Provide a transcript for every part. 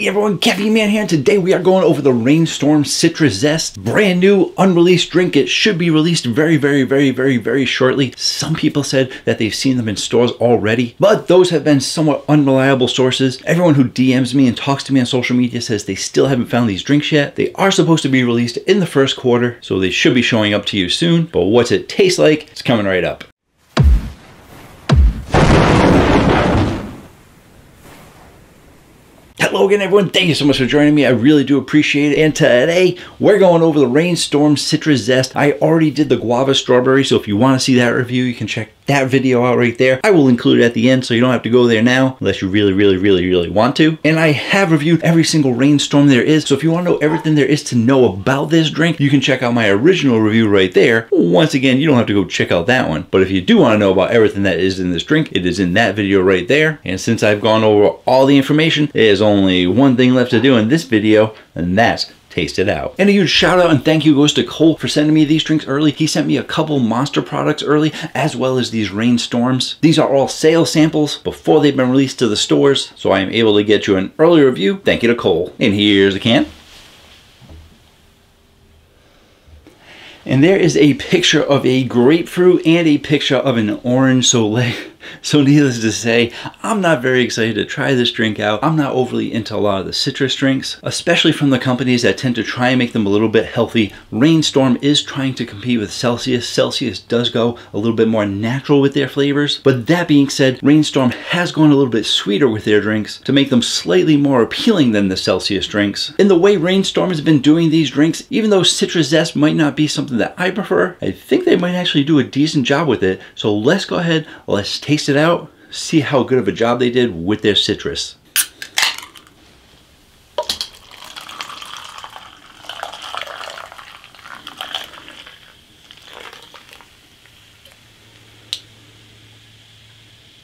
Hey everyone, Caffeine Man here, and today we are going over the Rainstorm Citrus Zest. Brand new, unreleased drink. It should be released very shortly. Some people said that they've seen them in stores already, but those have been somewhat unreliable sources. Everyone who DMs me and talks to me on social media says they still haven't found these drinks yet. They are supposed to be released in the first quarter, so they should be showing up to you soon. But what's it taste like? It's coming right up. Hello again everyone, thank you so much for joining me. I really do appreciate it. And today we're going over the Rainstorm Citrus Zest. I already did the guava strawberry, so if you want to see that review, you can check that video out right there. I will include it at the end, so you don't have to go there now unless you really want to. And I have reviewed every single Rainstorm there is, so if you want to know everything there is to know about this drink, you can check out my original review right there. Once again, you don't have to go check out that one, but if you do want to know about everything that is in this drink, it is in that video right there. And since I've gone over all the information, there's only one thing left to do in this video, and that's taste it out. And a huge shout out and thank you goes to Cole for sending me these drinks early. He sent me a couple Monster products early, as well as these Rainstorms. These are all sales samples before they've been released to the stores, so I am able to get you an early review. Thank you to Cole. And here's a can. And there is a picture of a grapefruit and a picture of an orange. So needless to say, I'm not very excited to try this drink out. I'm not overly into a lot of the citrus drinks, especially from the companies that tend to try and make them a little bit healthy. Rainstorm is trying to compete with Celsius. Celsius does go a little bit more natural with their flavors. But that being said, Rainstorm has gone a little bit sweeter with their drinks to make them slightly more appealing than the Celsius drinks. In the way Rainstorm has been doing these drinks, even though Citrus Zest might not be something that I prefer, I think they might actually do a decent job with it. So let's go ahead, let's taste it out, see how good of a job they did with their citrus.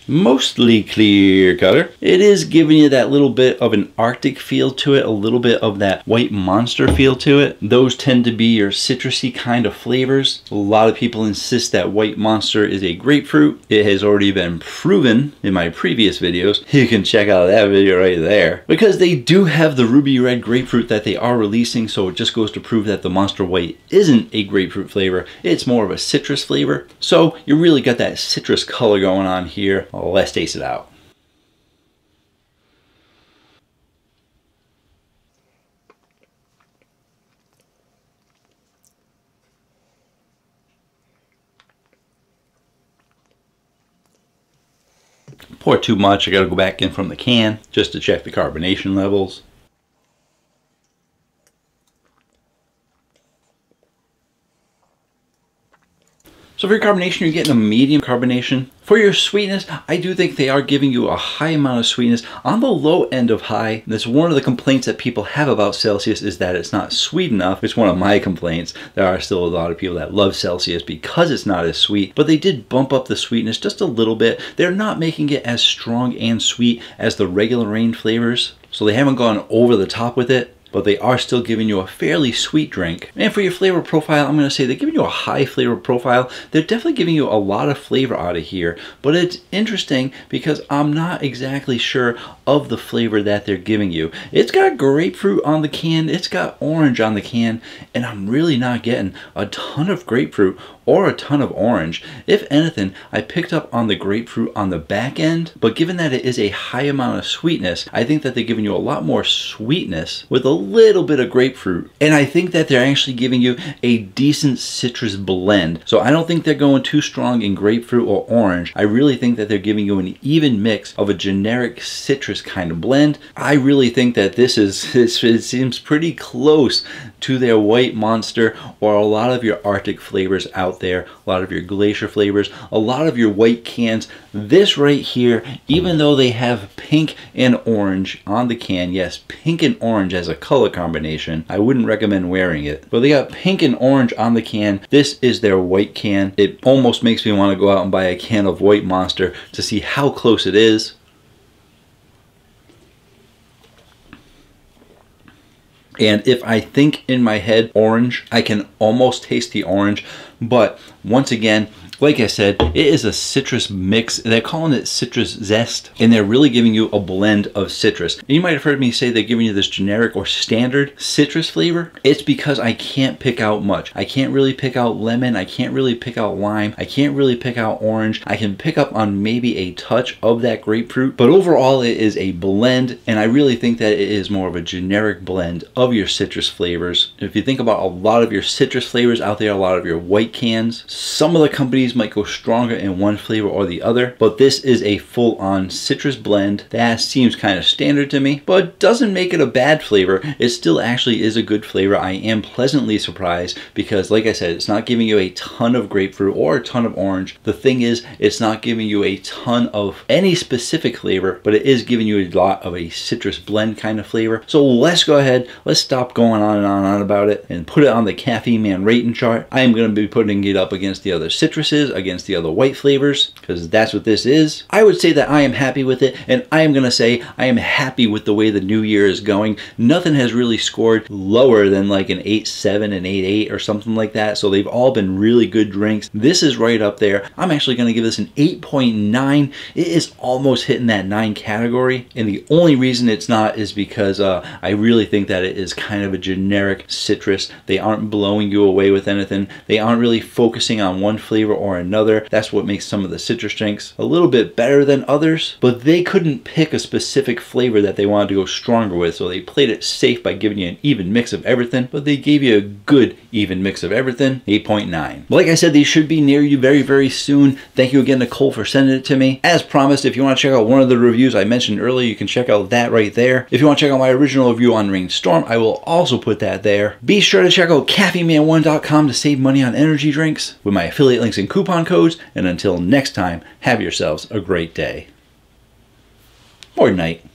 Mostly clear color. It is giving you that little bit of an Arctic feel to it, a little bit of that white Monster feel to it. Those tend to be your citrusy kind of flavors. A lot of people insist that white Monster is a grapefruit. It has already been proven in my previous videos. You can check out that video right there. Because they do have the ruby red grapefruit that they are releasing, so it just goes to prove that the Monster White isn't a grapefruit flavor. It's more of a citrus flavor. So you really got that citrus color going on here. Let's taste it out. Pour too much, I gotta go back in from the can just to check the carbonation levels. So for your carbonation, you're getting a medium carbonation. For your sweetness, I do think they are giving you a high amount of sweetness. On the low end of high, that's one of the complaints that people have about Celsius, is that it's not sweet enough. It's one of my complaints. There are still a lot of people that love Celsius because it's not as sweet, but they did bump up the sweetness just a little bit. They're not making it as strong and sweet as the regular Rain flavors, so they haven't gone over the top with it, but they are still giving you a fairly sweet drink. And for your flavor profile, I'm gonna say they're giving you a high flavor profile. They're definitely giving you a lot of flavor out of here, but it's interesting because I'm not exactly sure of the flavor that they're giving you. It's got grapefruit on the can, it's got orange on the can, and I'm really not getting a ton of grapefruit or a ton of orange. If anything, I picked up on the grapefruit on the back end, but given that it is a high amount of sweetness, I think that they're giving you a lot more sweetness with a little bit of grapefruit. And I think that they're actually giving you a decent citrus blend. So I don't think they're going too strong in grapefruit or orange. I really think that they're giving you an even mix of a generic citrus kind of blend. I really think that this is, it seems pretty close to their white Monster or a lot of your Arctic flavors out there, a lot of your glacier flavors, a lot of your white cans. This right here, even though they have pink and orange on the can, yes, pink and orange as a color combination, I wouldn't recommend wearing it, but they got pink and orange on the can. This is their white can. It almost makes me want to go out and buy a can of white Monster to see how close it is. And if I think in my head orange, I can almost taste the orange, but once again, Like I said, it is a citrus mix. They're calling it Citrus Zest, and they're really giving you a blend of citrus. And you might have heard me say they're giving you this generic or standard citrus flavor. It's because I can't pick out much. I can't really pick out lemon. I can't really pick out lime. I can't really pick out orange. I can pick up on maybe a touch of that grapefruit, but overall it is a blend, and I really think that it is more of a generic blend of your citrus flavors. If you think about a lot of your citrus flavors out there, a lot of your white cans, some of the companies might go stronger in one flavor or the other, but this is a full-on citrus blend that seems kind of standard to me, but doesn't make it a bad flavor. It still actually is a good flavor. I am pleasantly surprised because, like I said, it's not giving you a ton of grapefruit or a ton of orange. The thing is, it's not giving you a ton of any specific flavor, but it is giving you a lot of a citrus blend kind of flavor. So let's go ahead, let's stop going on and on about it and put it on the Caffeine Man rating chart. I am going to be putting it up against the other citruses, against the other white flavors, because that's what this is. I would say that I am happy with it, and I am going to say I am happy with the way the new year is going. Nothing has really scored lower than like an 8.7 and 8.8 or something like that, so they've all been really good drinks. This is right up there. I'm actually going to give this an 8.9. It is almost hitting that 9 category, and the only reason it's not is because I really think that it is kind of a generic citrus. They aren't blowing you away with anything. They aren't really focusing on one flavor or another. That's what makes some of the citrus drinks a little bit better than others, but they couldn't pick a specific flavor that they wanted to go stronger with, so they played it safe by giving you an even mix of everything, but they gave you a good even mix of everything. 8.9. Like I said, these should be near you very, very soon. Thank you again to Cole for sending it to me. As promised, if you want to check out one of the reviews I mentioned earlier, you can check out that right there. If you want to check out my original review on Reign Storm, I will also put that there. Be sure to check out caffeineman1.com to save money on energy drinks with my affiliate links and coupon codes. And until next time, have yourselves a great day or night.